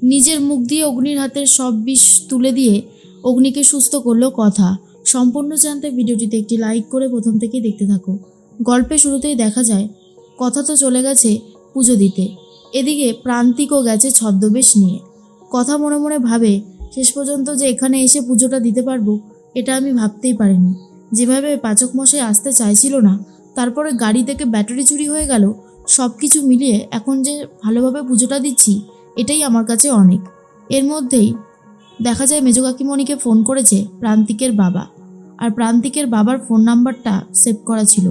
নিজের মুখ দিয়ে অগ্নির হাতের সব বিষ তুলে দিয়ে অগ্নিকে সুস্থ করলো কথা। সম্পূর্ণ জানতে ভিডিওটিতে একটি লাইক করে প্রথম থেকেই দেখতে থাকো। গল্পে শুরুতেই দেখা যায় কথা তো চলে গেছে পুজো দিতে, এদিকে প্রান্তিকও গেছে ছদ্মবেশ নিয়ে। কথা মনে মনে ভাবে, শেষ পর্যন্ত যে এখানে এসে পুজোটা দিতে পারবো এটা আমি ভাবতেই পারিনি। যেভাবে পাচক মশাই আসতে চাইছিল না, তারপরে গাড়ি থেকে ব্যাটারি চুরি হয়ে গেল, সব কিছু মিলিয়ে এখন যে ভালোভাবে পুজোটা দিচ্ছি এটাই আমার কাছে অনেক। এর মধ্যেই দেখা যায় মেজো কাকিমণিকে ফোন করেছে প্রান্তিকের বাবা, আর প্রান্তিকের বাবার ফোন নাম্বারটা সেভ করা ছিল।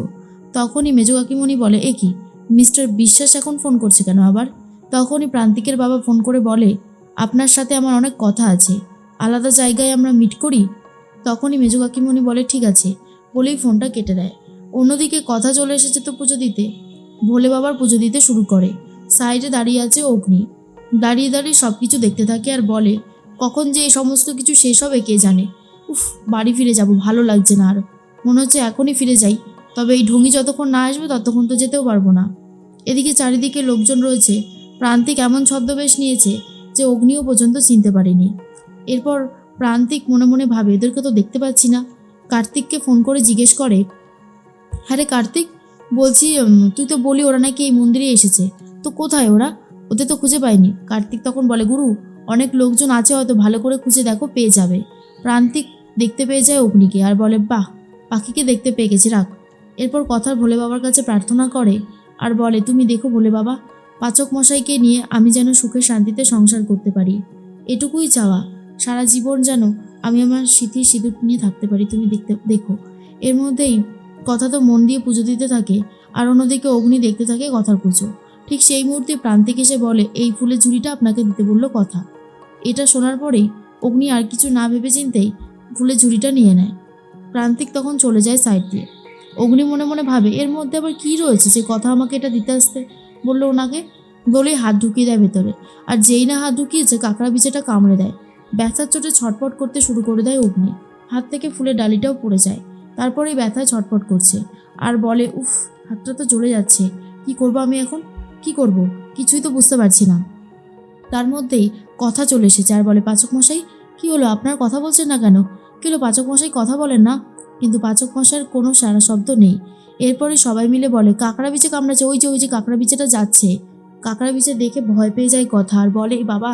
তখনই মেজো কাকিমণি বলে, এ কি, মিস্টার বিশ্বাস এখন ফোন করছে কেন আবার? তখনই প্রান্তিকের বাবা ফোন করে বলে, আপনার সাথে আমার অনেক কথা আছে, আলাদা জায়গায় আমরা মিট করি। তখনই মেজো কাকিমণি বলে ঠিক আছে বলেই ফোনটা কেটে দেয়। অন্যদিকে কথা চলে এসেছে তো পুজো দিতে, ভোলে বাবার পুজো দিতে শুরু করে। সাইডে দাঁড়িয়ে আছে অগ্নি, দাঁড়িয়ে দাঁড়িয়ে সব কিছু দেখতে থাকে আর বলে, কখন যে এই সমস্ত কিছু শেষ হবে কে জানে। উফ, বাড়ি ফিরে যাব, ভালো লাগছে না আর, মনে হচ্ছে এখনই ফিরে যাই, তবে এই ঢুঙি যতক্ষণ না আসবে ততক্ষণ তো যেতেও পারবো না। এদিকে চারিদিকে লোকজন রয়েছে, প্রান্তিক এমন ছদ্মবেশ নিয়েছে যে অগ্নিও পর্যন্ত চিনতে পারেনি। এরপর প্রান্তিক মনে মনে ভাবে, এদেরকে তো দেখতে পাচ্ছি না। কার্তিককে ফোন করে জিজ্ঞেস করে, হ্যাঁ রে কার্তিক, বলছি তুই তো বলি ওরা নাকি এই মন্দিরে এসেছে, তো কোথায় ওরা? ওদের তো খুঁজে পাইনি। কার্তিক তখন বলে, গুরু, অনেক লোকজন আছে, হয়তো ভালো করে খুঁজে দেখো, পেয়ে যাবে। প্রান্তিক দেখতে পেয়ে যায় অগ্নিকে আর বলে, বাহ, পাখিকে দেখতে পেয়ে গেছি, রাখ। এরপর কথার ভোলে বাবার কাছে প্রার্থনা করে আর বলে, তুমি দেখো ভোলে বাবা, পাচক মশাইকে নিয়ে আমি যেন সুখে শান্তিতে সংসার করতে পারি, এটুকুই চাওয়া। সারা জীবন যেন আমি আমার স্মৃতি সিঁদুর নিয়ে থাকতে পারি, তুমি দেখো। এর মধ্যেই কথা তো মন দিয়ে পুজো দিতে থাকে, আর অন্যদিকে অগ্নি দেখতে থাকে কথার পুজো। ঠিক সেই মুহূর্তে প্রান্তিক এসে বলে, এই ফুলের ঝুড়িটা আপনাকে দিতে বলল কথা। এটা শোনার পরেই অগ্নি আর কিছু না ভেবে চিন্তেই ফুলের ঝুড়িটা নিয়ে নেয়। প্রান্তিক তখন চলে যায় সাইড দিয়ে। অগ্নি মনে মনে ভাবে, এর মধ্যে আবার কী রয়েছে যে কথা আমাকে এটা দিতে আসতে বললো ওনাকে। বলেই হাত ঢুকিয়ে দেয় ভেতরে, আর যেই না হাত ঢুকিয়েছে কাঁকড়া বিছেটা কামড়ে দেয়। ব্যথার চোটে ছটপট করতে শুরু করে দেয় অগ্নি, হাত থেকে ফুলের ডালিটাও পড়ে যায়। তারপরেই ব্যথায় ছটপট করছে আর বলে, উফ, হাতটা তো জ্বলে যাচ্ছে, কি করব আমি এখন, কি করব, কিছুই তো বুঝতে পারছি না। তার মধ্যেই কথা চলে এসেছে আর বলে, পাচক মশাই, কি হলো, আপনার কথা বলছেন না কেন? কি হলো পাচক মশাই, কথা বলেন না? কিন্তু পাচক মশাইয়ের কোনো সারা শব্দ নেই। এরপরে সবাই মিলে বলে, কাঁকড়া বিছে কামড়াচ্ছে, ওই যে কাঁকড়া বিছেটা যাচ্ছে। কাঁকড়া বিছে দেখে ভয় পেয়ে যায় কথা আর বলে, বাবা,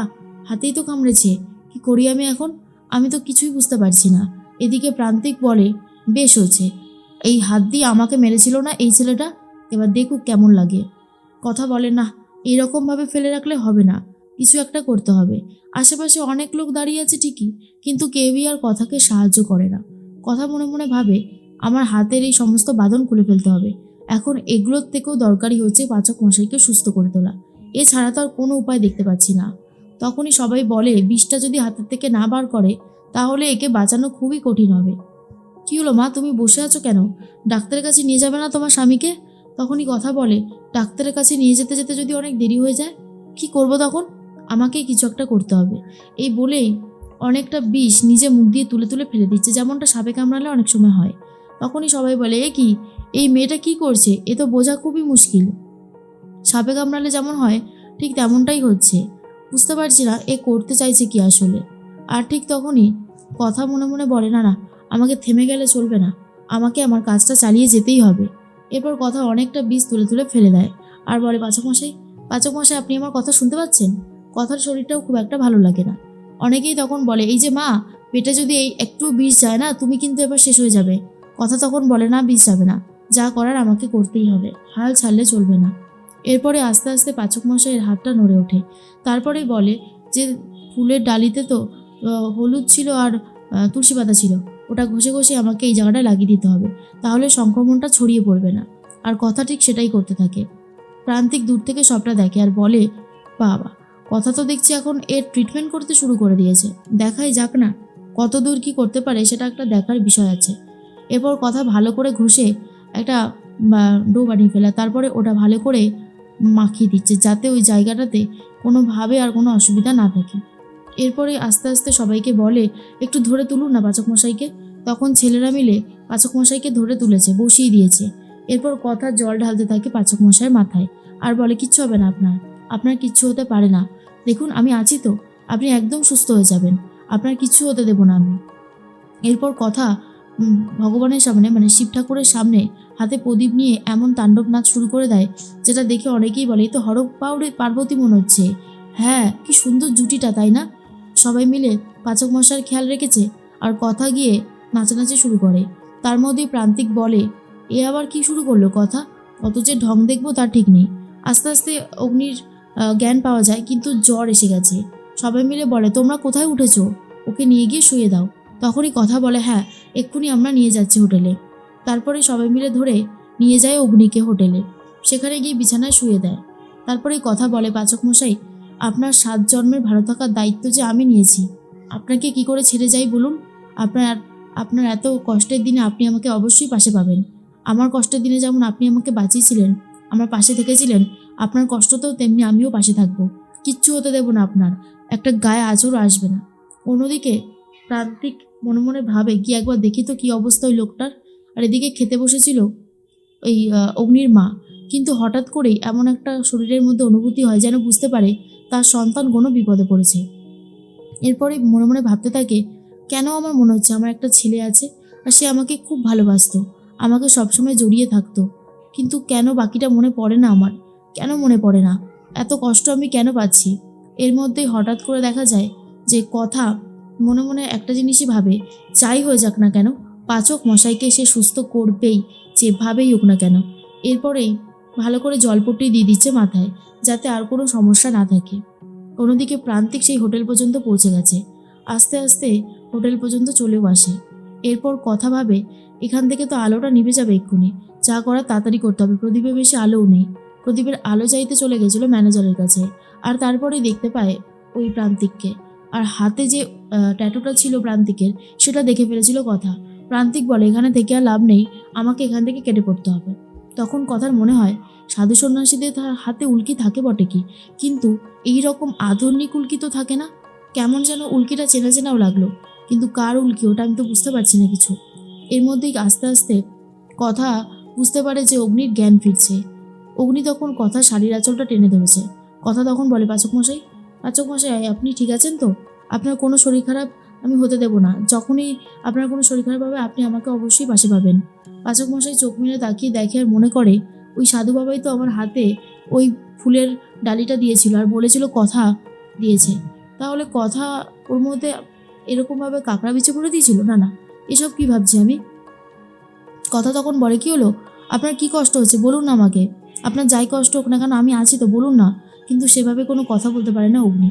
হাতেই তো কামড়েছে, কি করি আমি এখন, আমি তো কিছুই বুঝতে পারছি না। এদিকে প্রান্তিক বলে, বেশ হয়েছে, এই হাত দিয়ে আমাকে মেরেছিল না এই ছেলেটা, এবার দেখুক কেমন লাগে। কথা বলে, না, এইরকমভাবে ফেলে রাখলে হবে না, কিছু একটা করতে হবে। আশেপাশে অনেক লোক দাঁড়িয়ে আছে ঠিকই, কিন্তু কেউই আর কথাকে সাহায্য করে না। কথা মনে মনে ভাবে, আমার হাতের এই সমস্ত বাঁধন খুলে ফেলতে হবে। এখন এগুলোর থেকেও দরকারি হচ্ছে পাচক মশাইকে সুস্থ করে তোলা, এছাড়া তো আর কোনো উপায় দেখতে পাচ্ছি না। তখনই সবাই বলে, বিষটা যদি হাতের থেকে না বার করে তাহলে একে বাঁচানো খুবই কঠিন হবে। কি হলো মা, তুমি বসে আছো কেন, ডাক্তারের কাছে নিয়ে যাবে না তোমার স্বামীকে? তখনই কথা বলে, ডাক্তারের কাছে নিয়ে যেতে যেতে যদি অনেক দেরি হয়ে যায়, কি করব তখন, আমাকেই কিছু একটা করতে হবে। এই বলেই অনেকটা বিষ নিজে মুখ দিয়ে তুলে তুলে ফেলে দিচ্ছে, যেমনটা সাপে কামড়ালে অনেক সময় হয়। তখনই সবাই বলে, এ কি, এই মেয়েটা কি করছে, এ তো বোঝা খুবই মুশকিল, সাপে কামড়ালে যেমন হয় ঠিক তেমনটাই হচ্ছে, বুঝতে পারছি না এ করতে চাইছে কি আসলে। আর ঠিক তখনই কথা মনে মনে বলে, না না, আমাকে থেমে গেলে চলবে না, আমাকে আমার কাজটা চালিয়ে যেতেই হবে। এরপর কথা অনেকটা বিষ তুলে তুলে ফেলে দেয় আর বলে, পাচক মশাই, পাচক মশাই, আপনি আমার কথা শুনতে পাচ্ছেন? কথার শরীরটাও খুব একটা ভালো লাগে না। অনেকেই তখন বলে, এই যে মা, পেটে যদি এই একটু বিষ যায় না, তুমি কিন্তু এবার শেষ হয়ে যাবে। কথা তখন বলে, না, বিষ যাবে না, যা করার আমাকে করতেই হবে, হাল ছাড়লে চলবে না। এরপরে আস্তে আস্তে পাচক মশাইয়ের হাতটা নড়ে ওঠে। তারপরেই বলে যে, ফুলের ডালিতে তো হলুদ ছিল আর তুলসী পাতা ছিল, ওটা ঘষে ঘষে আমাকে এই জায়গাটা লাগিয়ে দিতে হবে, তাহলে সংক্রমণটা ছড়িয়ে পড়বে না। আর কথা ঠিক সেটাই করতে থাকে। প্রান্তিক দূর থেকে সবটা দেখে আর বলে, বাবা, কথা তো দেখছি এখন এর ট্রিটমেন্ট করতে শুরু করে দিয়েছে, দেখাই যাক না কত দূর কী করতে পারে, সেটা একটা দেখার বিষয় আছে। এরপর কথা ভালো করে ঘষে একটা ডো বানিয়ে ফেলা, তারপরে ওটা ভালো করে মাখিয়ে দিচ্ছে যাতে ওই জায়গাটাতে কোনোভাবে আর কোনো অসুবিধা না থাকে। এরপরে আস্তে আস্তে সবাইকে বলে, একটু ধরে তুলুন না পাচক মশাইকে। তখন ছেলেরা মিলে পাচক মশাইকে ধরে তুলেছে, বসিয়ে দিয়েছে। এরপর কথা জল ঢালতে থাকে পাচক মশাইয়ের মাথায় আর বলে, কিচ্ছু হবে না আপনার, আপনার কিচ্ছু হতে পারে না, দেখুন আমি আছি তো, আপনি একদম সুস্থ হয়ে যাবেন, আপনার কিচ্ছু হতে দেব না আমি। এরপর কথা ভগবানের সামনে মানে শিব ঠাকুরের সামনে হাতে প্রদীপ নিয়ে এমন তাণ্ডব নাচ শুরু করে দেয়, যেটা দেখে অনেকেই বলে এই তো হরক পার্বতী মনে হচ্ছে। হ্যাঁ, কি সুন্দর জুটিটা, তাই না? সবাই মিলে পাচক মশার খেয়াল রেখেছে আর কথা গিয়ে নাচানাচি শুরু করে। তার মধ্যেই প্রান্তিক বলে, এ আবার কি শুরু করলো কথা, অত যে ঢং দেখবো তার ঠিক নেই। আস্তে আস্তে অগ্নির জ্ঞান পাওয়া যায়, কিন্তু জ্বর এসে গেছে। সবাই মিলে বলে, তোমরা কোথায় উঠেছো, ওকে নিয়ে গিয়ে শুয়ে দাও। তখনই কথা বলে, হ্যাঁ এক্ষুনি আমরা নিয়ে যাচ্ছি হোটেলে। তারপরে সবাই মিলে ধরে নিয়ে যায় অগ্নিকে হোটেলে। সেখানে গিয়ে বিছানায় শুয়ে দেয়। তারপরে কথা বলে, পাচক মশাই, আপনার 7 জন্মের ভালো থাকার দায়িত্ব যে আমি নিয়েছি, আপনাকে কি করে ছেড়ে যাই বলুন? আপনার আপনার এত কষ্টের দিনে আপনি আমাকে অবশ্যই পাশে পাবেন। আমার কষ্টের দিনে যেমন আপনি আমাকে বাঁচিয়েছিলেন, আমার পাশে থেকেছিলেন, আপনার কষ্টতেও তেমনি আমিও পাশে থাকবো। কিচ্ছু হতে দেব না আপনার, একটা গায়ে আঁচড়ও আসবে না। অন্যদিকে প্রান্তিক মনে মনে ভাবে, গিয়ে একবার দেখি তো কী অবস্থা ওই লোকটার। আর এদিকে খেতে বসেছিল ওই অগ্নির মা, কিন্তু হঠাৎ করেই এমন একটা শরীরের মধ্যে অনুভূতি হয় যেন বুঝতে পারে তার সন্তান কোনো বিপদে পড়েছে। এরপরে মনে মনে ভাবতে থাকে, কেন আমার মনে হচ্ছে আমার একটা ছেলে আছে আর সে আমাকে খুব ভালোবাসতো, আমাকে সবসময় জড়িয়ে থাকতো, কিন্তু কেন বাকিটা মনে পড়ে না আমার, কেন মনে পড়ে না, এত কষ্ট আমি কেন পাচ্ছি। এর মধ্যেই হঠাৎ করে দেখা যায় যে কথা মনে মনে একটা জিনিসই ভাবে, যাই হয়ে যাক না কেন পাচক মশাইকে সে সুস্থ করবেই, যেভাবেই হোক না কেন। এরপরেই ভালো করে জলপট্টি দিয়ে দিচ্ছে মাথায়, যাতে আর কোনো সমস্যা না থাকে। অন্যদিকে প্রান্তিক সেই হোটেল পর্যন্ত পৌঁছে গেছে, আস্তে আস্তে হোটেল পর্যন্ত চলেও আসে। এরপর কথা ভাবে, এখান থেকে তো আলোটা নিভে যাবে এক্ষুনি, যা করার তাড়াতাড়ি করতে হবে, প্রদীপের বেশি আলোও নেই। প্রদীপের আলো চাইতে চলে গেছিল ম্যানেজারের কাছে, আর তারপরেই দেখতে পায় ওই প্রান্তিককে। আর হাতে যে ট্যাটুটা ছিল প্রান্তিকের, সেটা দেখে ফেলেছিল কথা। প্রান্তিক বলে, এখানে থেকে আর লাভ নেই, আমাকে এখান থেকে কেটে পড়তে হবে। তখন কথার মনে হয়, সাধু সন্ন্যাসীদের হাতে উল্কি থাকে বটে কি, কিন্তু এই রকম আধুনিক উল্কি তো থাকে না। কেমন যেন উল্কিটা চেনা চেনাও লাগলো, কিন্তু কার উল্কি ওটা আমি তো বুঝতে পারছি না কিছু। এর মধ্যেই আস্তে আস্তে কথা বুঝতে পারে যে অগ্নির জ্ঞান ফিরছে। অগ্নি তখন কথা শাড়ির আঁচলটা টেনে ধরেছে। কথা তখন বলে, পাচক মশাই, পাচক মশাই আপনি ঠিক আছেন তো? আপনার কোনো শরীর খারাপ আমি হতে দেব না, যখনই আপনার কোনো শরীর খারাপ হবে আপনি আমাকে অবশ্যই পাশে পাবেন। পাচক মশাই চোখ মেলে তাকিয়ে দেখে আর মনে করে, ওই সাধু বাবাই তো আমার হাতে ওই ফুলের ডালিটা দিয়েছিল আর বলেছিল কথা দিয়েছে। তাহলে কথা ওর মধ্যে এরকমভাবে কাঁকড়া বিছে করে দিয়েছিল? না না, এসব কি ভাবছি আমি। কথা তখন বলে, কি হলো, আপনার কি কষ্ট হচ্ছে বলুন না আমাকে, আপনার যাই কষ্ট হোক না কেন আমি আছি তো, বলুন না। কিন্তু সেভাবে কোনো কথা বলতে পারে না অগ্নি।